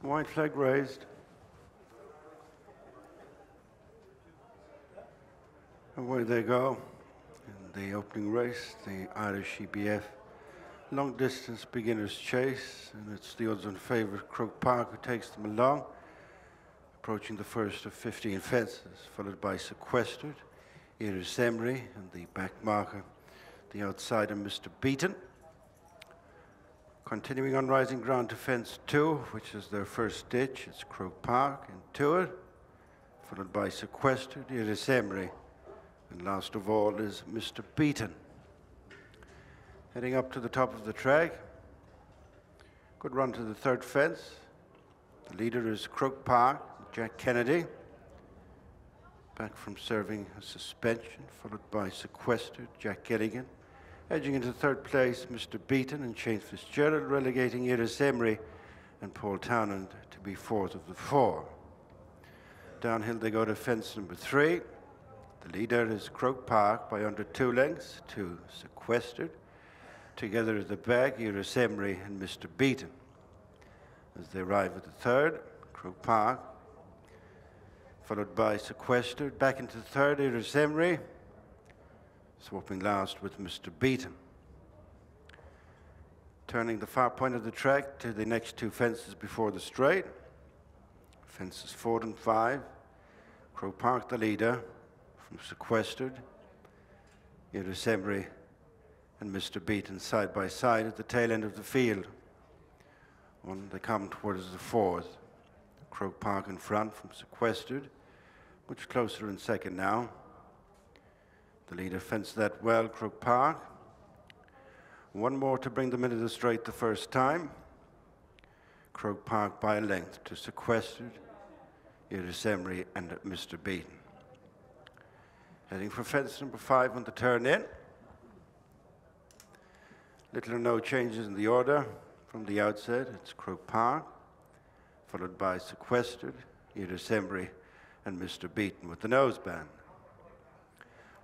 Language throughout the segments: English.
White flag raised. Away they go in the opening race, the Irish EBF long distance beginners chase, and it's the odds-on favourite Croke Park who takes them along, approaching the first of 15 fences, followed by Sequestered, Iris Emery, and the back marker, the outsider Mr. Beaton. Continuing on rising ground to fence 2, which is their first ditch, it's Croke Park into it, followed by Sequestered, Iris Emery, and last of all is Mr. Beaton. Heading up to the top of the track, good run to the third fence. The leader is Croke Park, Jack Kennedy, back from serving a suspension, followed by Sequestered, Jack Gilligan. Edging into third place, Mr. Beaton and Shane Fitzgerald, relegating Iris Emery and Paul Townend to be fourth of the four. Downhill they go to fence number 3. The leader is Croke Park by under 2 lengths to Sequestered. Together at the back, Iris Emery and Mr. Beaton. As they arrive at the third, Croke Park, followed by Sequestered. Back into the third, Iris Emery, swapping last with Mr. Beaton. Turning the far point of the track to the next 2 fences before the straight. Fences 4 and 5. Croke Park the leader from Sequestered. Iris Emery and Mr. Beaton side by side at the tail end of the field. On they come towards the fourth. Croke Park in front from Sequestered, much closer in second now. The leader fenced that well, Croke Park. One more to bring them into the straight the first time. Croke Park by a length to Sequestered, Iris Emery and Mr. Beaton. Heading for fence number 5 on the turn in. Little or no changes in the order from the outset. It's Croke Park, followed by Sequestered, Iris Emery and Mr. Beaton with the noseband.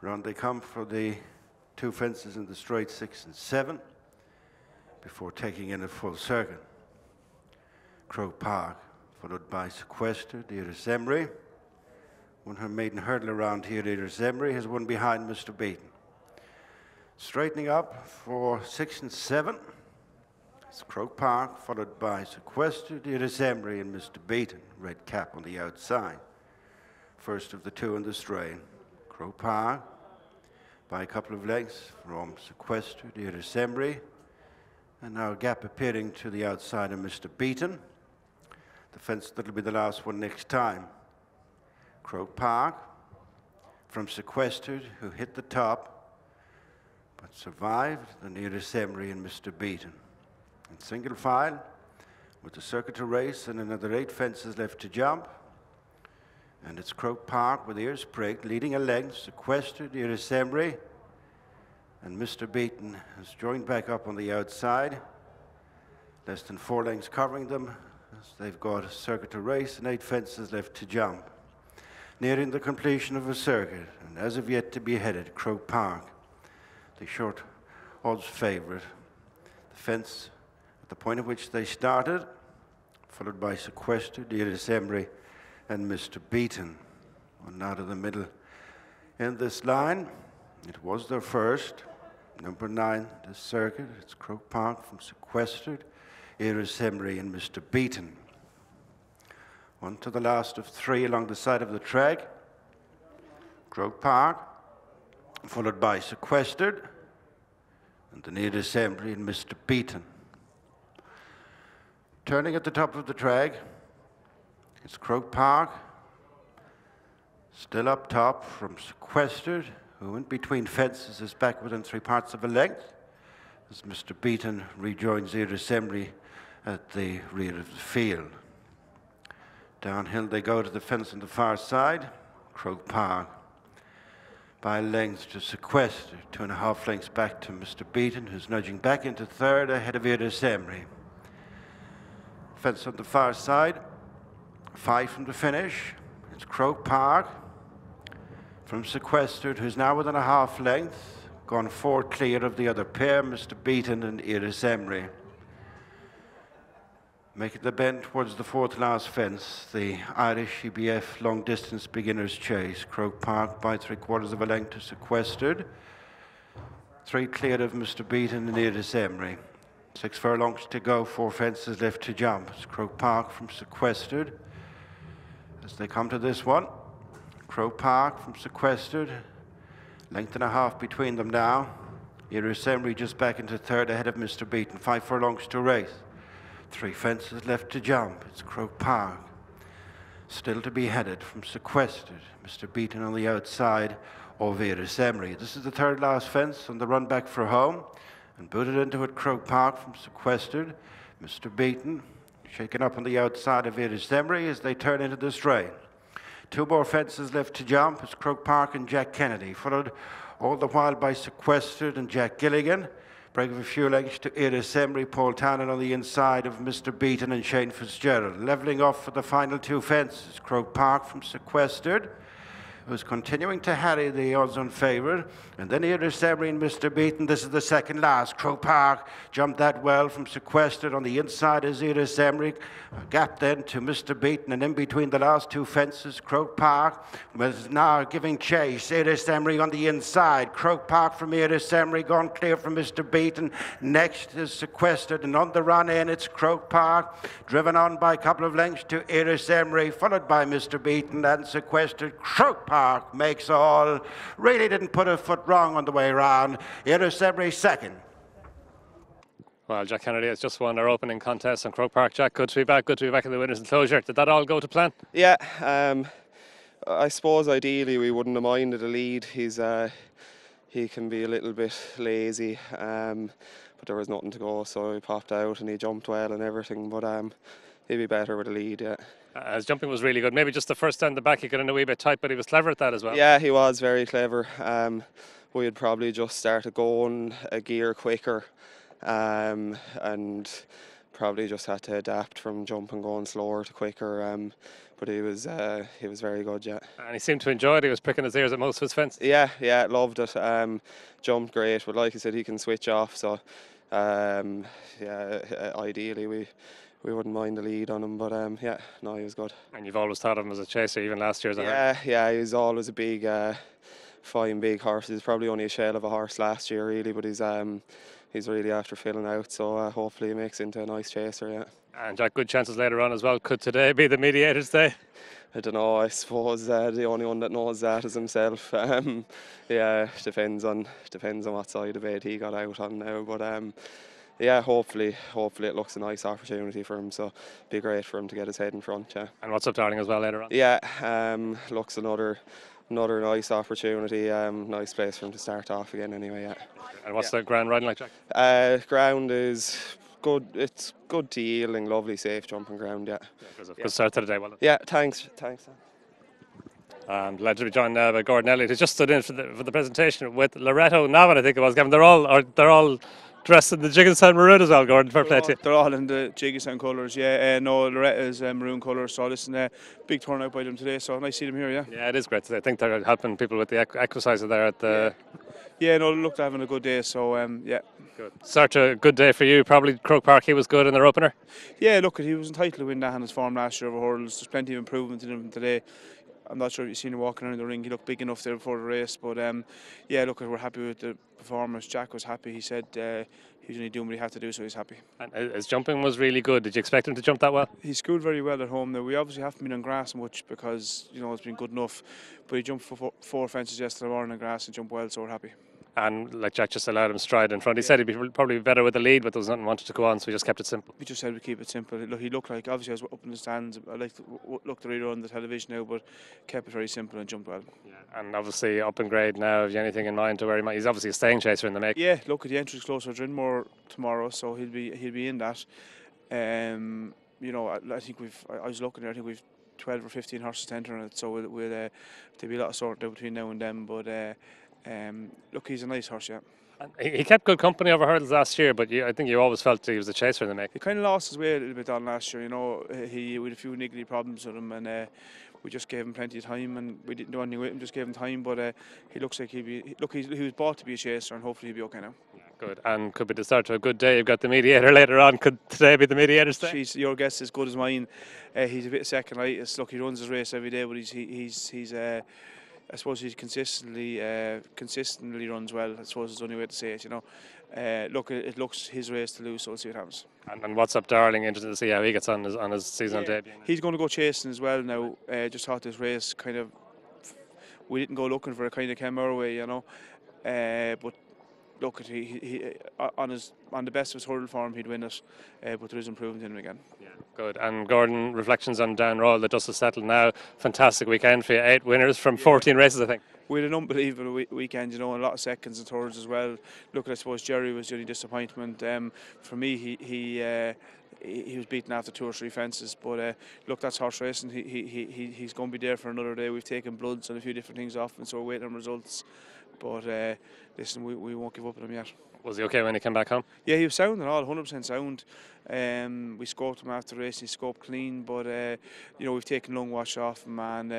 Round they come for the 2 fences in the straight 6 and 7 before taking in a full circuit. Croke Park, followed by Sequestered, Iris Emery. Won her maiden hurdle around here, Iris Emery has won behind Mr. Beaton. Straightening up for 6 and 7. It's Croke Park, followed by Sequestered, Iris Emery and Mr. Beaton, red cap on the outside. First of the 2 in the straight. Croke Park by a couple of lengths from Sequestered, Iris Emery, and now a gap appearing to the outside of Mr. Beaton. The fence that'll be the last one next time. Croke Park from Sequestered, who hit the top but survived, then Iris Emery and Mr. Beaton. In single file, with the circuit to race and another 8 fences left to jump. And it's Croke Park with ears pricked, leading a length, Sequestered, Iris Emery, and Mr. Beaton has joined back up on the outside. Less than 4 lengths covering them, as they've got a circuit to race and 8 fences left to jump. Nearing the completion of a circuit, and as of yet to be headed, Croke Park, the short odds favourite. The fence at the point at which they started, followed by Sequestered, Iris Emery, and Mr. Beaton. One out of the middle in this line. It was their first, number 9, this circuit. It's Croke Park from Sequestered, Iris Emery and Mr. Beaton. On to the last of 3 along the side of the track. Croke Park, followed by Sequestered, and then Iris Emery and Mr. Beaton. Turning at the top of the track, it's Croke Park, still up top from Sequestered, who in between fences is back within 3 parts of a length, as Mr. Beaton rejoins Iris Emery at the rear of the field. Downhill they go to the fence on the far side, Croke Park by length to Sequestered, 2.5 lengths back to Mr. Beaton, who's nudging back into third ahead of Iris Emery. Fence on the far side, 5 from the finish. It's Croke Park from Sequestered, who's now within a half length, gone 4 clear of the other pair, Mr. Beaton and Iris Emery. Making the bend towards the fourth last fence, the Irish EBF long distance beginners chase. Croke Park by 3/4 of a length to Sequestered. 3 cleared of Mr. Beaton and Iris Emery. 6 furlongs to go, 4 fences left to jump. It's Croke Park from Sequestered. As they come to this one, Croke Park from Sequestered. Length and a half between them now. Iris Emery just back into third ahead of Mr. Beaton. 5 furlongs to race. 3 fences left to jump. It's Croke Park. Still to be headed from Sequestered. Mr. Beaton on the outside of Iris Emery. This is the third last fence on the run back for home. And booted into it, Croke Park from Sequestered. Mr. Beaton shaken up on the outside of Iris Emery as they turn into the straight. 2 more fences left to jump. It's Croke Park and Jack Kennedy, followed all the while by Sequestered and Jack Gilligan. Break of a few lengths to Iris Emery, Paul Tannen on the inside of Mr. Beaton and Shane Fitzgerald. Levelling off for the final 2 fences, Croke Park from Sequestered, who's continuing to harry the odds-on favourite. And then Iris Emery and Mr. Beaton. This is the second last. Croke Park jumped that well from Sequestered. On the inside is Iris Emery. A gap then to Mr. Beaton, and in between the last 2 fences, Croke Park was now giving chase. Iris Emery on the inside. Croke Park from Iris Emery, gone clear from Mr. Beaton. Next is Sequestered, and on the run in, it's Croke Park, driven on by a couple of lengths to Iris Emery, followed by Mr. Beaton and Sequestered. Croke Park makes all. Really didn't put a foot wrong on the way round. Iris Emery second. Well, Jack Kennedy has just won our opening contest on Croke Park. Jack, good to be back. Good to be back in the winners' enclosure. Did that all go to plan? Yeah, I suppose ideally we wouldn't have minded a lead. He can be a little bit lazy, but there was nothing to go, so he popped out and he jumped well and everything. But he'd be better with a lead, yeah. His jumping was really good. Maybe just the first down the back he got in a wee bit tight, but he was clever at that as well. Yeah, he was very clever. We had probably just started going a gear quicker, and probably just had to adapt from jumping going slower to quicker. But he was very good, yeah. And he seemed to enjoy it. He was pricking his ears at most of his fences. Yeah, loved it. Jumped great, but like I said, he can switch off. So ideally we wouldn't mind the lead on him, but yeah, no, he was good. And you've always thought of him as a chaser, even last year, as I heard. Yeah, he was always a big, fine, big horse. He was probably only a shell of a horse last year, really, but he's really after filling out, so hopefully he makes into a nice chaser, yeah. And Jack, good chances later on as well. Could today be the mediator's day? I don't know, I suppose the only one that knows that is himself. Yeah, depends on what side of it he got out on now, but yeah, hopefully it looks a nice opportunity for him, so it'd be great for him to get his head in front, yeah. And what's up, Darling, as well later on? Yeah, looks another nice opportunity, nice place for him to start off again anyway, yeah. And what's the ground riding like, Jack? Ground is good, it's good to yielding, lovely, safe jumping ground, yeah. Good start to the day, well done. Yeah, thanks. I'm glad to be joined now by Gordon Elliott, who just stood in for the presentation with Loretto Navan, I think it was, Gavin. They're all dressed in the Gigginstown maroon as well, Gordon. Fair play to you. They're all in the Gigginstown colours, yeah. No, Loretta's maroon colours, so listen, big turnout by them today, so nice to see them here, yeah. Yeah, it is great. I think they're helping people with the exercise there at the... Yeah, no, look, they're having a good day, so yeah. Good. Such a good day for you. Probably Croke Park, he was good in their opener. Yeah, look, he was entitled to win that in his form last year over hurdles. There's plenty of improvement in him today. I'm not sure if you've seen him walking around the ring. He looked big enough there before the race, but yeah, look, we're happy with the performance. Jack was happy. He said he was only doing what he had to do, so he's happy. And his jumping was really good. Did you expect him to jump that well? He schooled very well at home. Now, we obviously haven't been on grass much because, you know, it's been good enough, but he jumped for 4 fences yesterday morning on grass and jumped well, so we're happy. And like Jack just allowed him stride in front. He said he'd be probably better with the lead, but there was nothing wanted to go on, so he just kept it simple. We just said we'd keep it simple. Look, he looked like, obviously I was up in the stands, I like to look the reader on the television now, but kept it very simple and jumped well. Yeah. And obviously up in grade now, have you anything in mind to where he might? He's obviously a staying chaser in the make. Yeah, look, the entry's closer to Drinmore tomorrow, so he'll be in that. You know, I think I was looking there, I think we've 12 or 15 horses to enter in it, so there'll be a lot of sort out between now and then, but look, he's a nice horse, yeah. And he kept good company over hurdles last year, but I think you always felt he was a chaser in the make. He kind of lost his way a little bit on last year, you know. He had a few niggly problems with him, and we just gave him plenty of time, and we didn't do anything with him, just gave him time. But he looks like he was bought to be a chaser, and hopefully he'll be okay now. Yeah. Good. And could be the start to a good day. You've got the mediator later on. Could today be the mediator's day? Your guess is as good as mine. He's a bit second-itis. Look, he runs his race every day, but he's I suppose he consistently runs well. I suppose is the only way to say it. You know, look, it looks his race to lose, so we'll see what happens. And what's up, Darling? Interested to see how he gets on his seasonal debut. He's going to go chasing as well now. Just thought this race kind of, we didn't go looking for it, kind of came our way, you know. But look, he on the best of his hurdle form, he'd win it. But there is improvement in him again. Yeah, good. And Gordon, reflections on Down Royal, the dust has settled now. Fantastic weekend for you. 8 winners from 14 races, I think. We had an unbelievable weekend, you know, and a lot of seconds and thirds as well. Look, I suppose Jerry was the only disappointment. For me, he was beaten after 2 or 3 fences, but look, that's horse racing. He's going to be there for another day. We've taken bloods and a few different things off, and so we're waiting on results. But listen, we won't give up on him yet. Was he okay when he came back home? Yeah, he was sound and all, 100% sound. We scoped him after the race. He scoped clean, but you know, we've taken lung wash off him and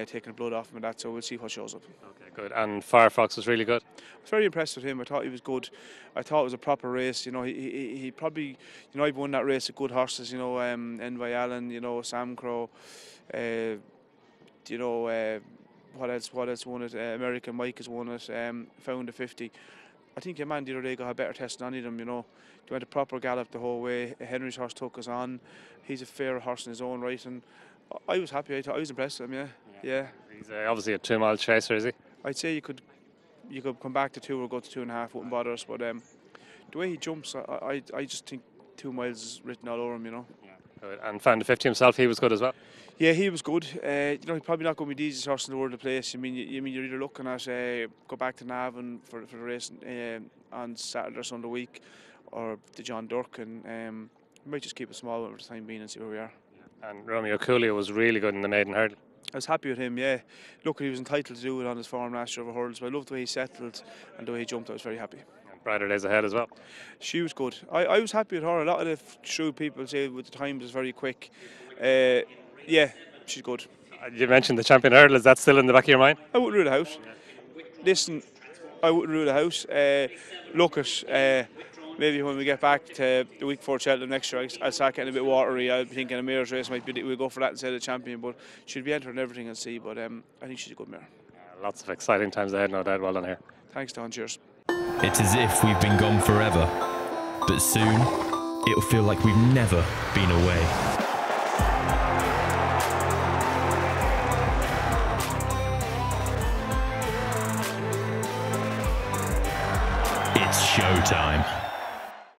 taken the blood off him and that. So we'll see what shows up. Okay, good. And Firefox was really good. I was very impressed with him. I thought he was good. I thought it was a proper race. You know, he probably, you know, he won that race with good horses. You know, Envy Allen. You know, Sam Crow. You know. What else won it? American Mike has won it. Found a 50. I think your man the other day got a better test than any of them, you know. He went a proper gallop the whole way. Henry's horse took us on. He's a fair horse in his own right, and I was happy. I was impressed with him, yeah. He's obviously a 2-mile chaser, is he? I'd say you could come back to 2 or go to 2.5, wouldn't bother us, but the way he jumps, I just think 2 miles is written all over him, you know. Yeah. Good. And found the 50 himself, he was good as well. Yeah, he was good. You know, he's probably not going to be the easiest horse in the world to place. You mean you're either looking at go back to Navan for the race on Saturday or Sunday week, or the John Durk, and we might just keep a small one for the time being and see where we are. Yeah. And Romeo Coolio was really good in the maiden hurdle. I was happy with him, yeah. Look, he was entitled to do it on his form last year over hurdles, but I loved the way he settled and the way he jumped. I was very happy. And brighter days ahead as well. She was good. I was happy with her. A lot of the shrewd people say with the times is very quick. Yeah, she's good. You mentioned the champion hurdle. Is that still in the back of your mind? I wouldn't rule it out. Listen, I wouldn't rule it out. Look at maybe when we get back to the week before Cheltenham next year, I'll start getting a bit watery. I'll be thinking a mare's race might be. We'll go for that instead of the champion. But she'll be entering everything and see. But I think she's a good mare. Lots of exciting times ahead, no doubt. Well done here. Thanks, Don. Cheers. It's as if we've been gone forever, but soon it'll feel like we've never been away. It's showtime.